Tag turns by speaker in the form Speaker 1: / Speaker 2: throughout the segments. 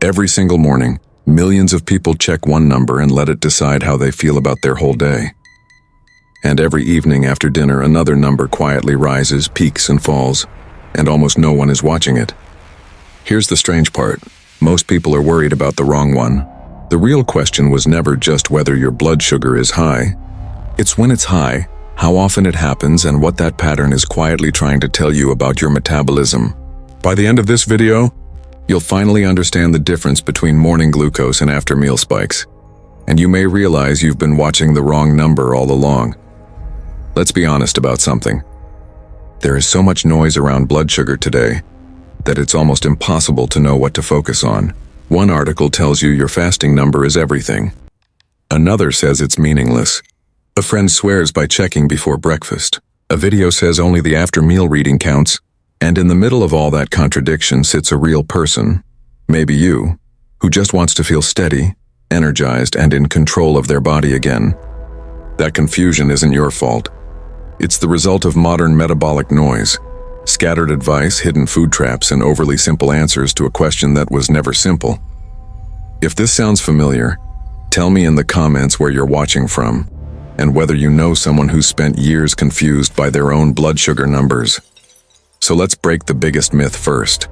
Speaker 1: Every single morning, millions of people check one number and let it decide how they feel about their whole day. And every evening after dinner, another number quietly rises, peaks and falls, and almost no one is watching it. Here's the strange part. Most people are worried about the wrong one. The real question was never just whether your blood sugar is high. It's when it's high, how often it happens, and what that pattern is quietly trying to tell you about your metabolism. By the end of this video, you'll finally understand the difference between morning glucose and after meal spikes. And you may realize you've been watching the wrong number all along. Let's be honest about something. There is so much noise around blood sugar today that it's almost impossible to know what to focus on. One article tells you your fasting number is everything. Another says it's meaningless. A friend swears by checking before breakfast. A video says only the after-meal reading counts. And in the middle of all that contradiction sits a real person, maybe you, who just wants to feel steady, energized, and in control of their body again. That confusion isn't your fault. It's the result of modern metabolic noise, scattered advice, hidden food traps, and overly simple answers to a question that was never simple. If this sounds familiar, tell me in the comments where you're watching from, and whether you know someone who spent years confused by their own blood sugar numbers. So let's break the biggest myth first.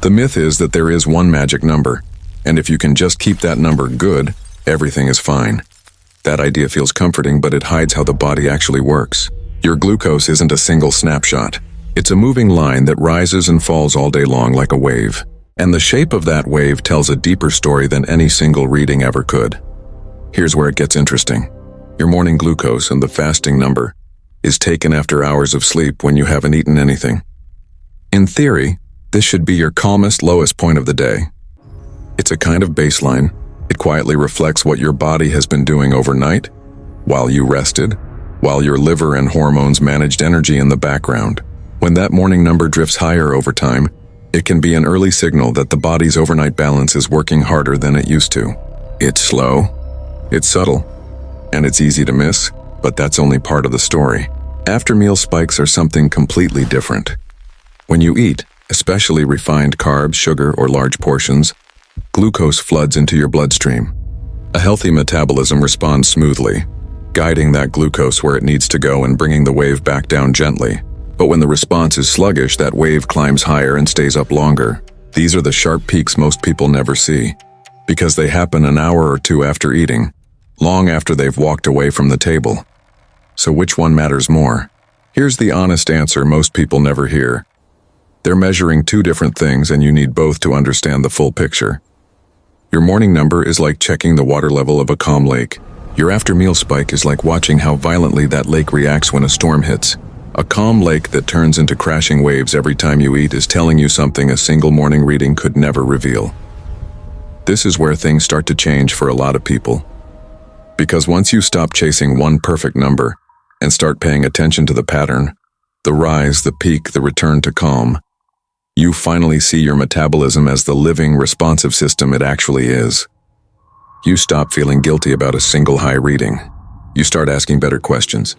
Speaker 1: The myth is that there is one magic number, and if you can just keep that number good, everything is fine. That idea feels comforting, but it hides how the body actually works. Your glucose isn't a single snapshot. It's a moving line that rises and falls all day long like a wave. And the shape of that wave tells a deeper story than any single reading ever could. Here's where it gets interesting. Your morning glucose and the fasting number is taken after hours of sleep when you haven't eaten anything. In theory, this should be your calmest, lowest point of the day. It's a kind of baseline. It quietly reflects what your body has been doing overnight, while you rested, while your liver and hormones managed energy in the background. When that morning number drifts higher over time, it can be an early signal that the body's overnight balance is working harder than it used to. It's slow, it's subtle, and it's easy to miss, but that's only part of the story. After-meal spikes are something completely different. When you eat, especially refined carbs, sugar, or large portions, glucose floods into your bloodstream. A healthy metabolism responds smoothly, guiding that glucose where it needs to go and bringing the wave back down gently. But when the response is sluggish, that wave climbs higher and stays up longer. These are the sharp peaks most people never see, because they happen an hour or two after eating, long after they've walked away from the table. So which one matters more? Here's the honest answer most people never hear. They're measuring two different things, and you need both to understand the full picture. Your morning number is like checking the water level of a calm lake. Your after-meal spike is like watching how violently that lake reacts when a storm hits. A calm lake that turns into crashing waves every time you eat is telling you something a single morning reading could never reveal. This is where things start to change for a lot of people. Because once you stop chasing one perfect number and start paying attention to the pattern, the rise, the peak, the return to calm, you finally see your metabolism as the living, responsive system it actually is. You stop feeling guilty about a single high reading. You start asking better questions.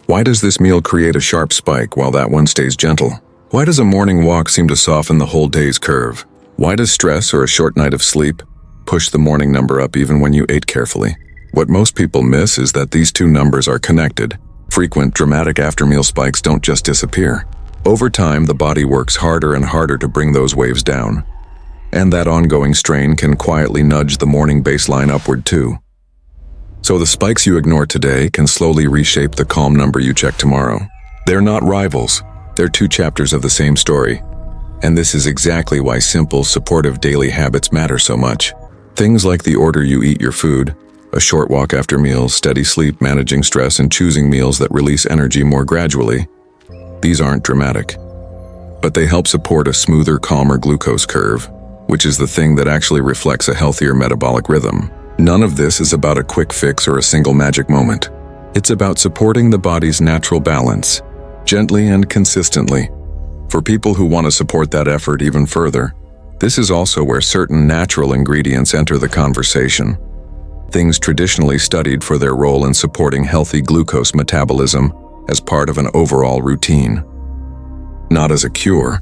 Speaker 1: Why does this meal create a sharp spike while that one stays gentle? Why does a morning walk seem to soften the whole day's curve? Why does stress or a short night of sleep push the morning number up even when you ate carefully? What most people miss is that these two numbers are connected. Frequent, dramatic after-meal spikes don't just disappear. Over time, the body works harder and harder to bring those waves down. And that ongoing strain can quietly nudge the morning baseline upward too. So the spikes you ignore today can slowly reshape the calm number you check tomorrow. They're not rivals. They're two chapters of the same story. And this is exactly why simple, supportive daily habits matter so much. Things like the order you eat your food, a short walk after meals, steady sleep, managing stress, and choosing meals that release energy more gradually. These aren't dramatic, but they help support a smoother, calmer glucose curve, which is the thing that actually reflects a healthier metabolic rhythm. None of this is about a quick fix or a single magic moment. It's about supporting the body's natural balance, gently and consistently. For people who want to support that effort even further, this is also where certain natural ingredients enter the conversation. Things traditionally studied for their role in supporting healthy glucose metabolism as part of an overall routine. Not as a cure,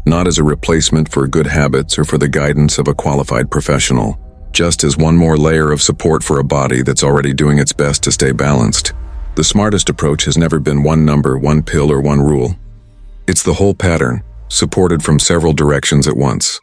Speaker 1: not as a replacement for good habits or for the guidance of a qualified professional, just as one more layer of support for a body that's already doing its best to stay balanced. The smartest approach has never been one number, one pill, or one rule. It's the whole pattern, supported from several directions at once.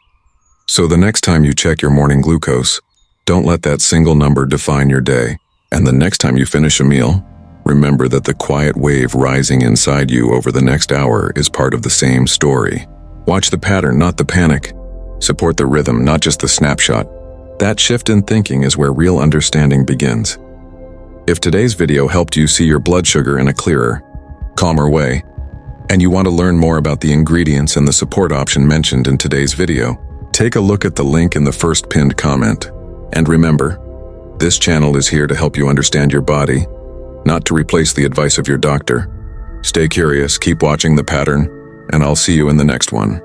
Speaker 1: So the next time you check your morning glucose, don't let that single number define your day. And the next time you finish a meal, remember that the quiet wave rising inside you over the next hour is part of the same story. Watch the pattern, not the panic. Support the rhythm, not just the snapshot. That shift in thinking is where real understanding begins. If today's video helped you see your blood sugar in a clearer, calmer way, and you want to learn more about the ingredients and the support option mentioned in today's video, take a look at the link in the first pinned comment. And remember, this channel is here to help you understand your body, not to replace the advice of your doctor. Stay curious, keep watching the pattern, and I'll see you in the next one.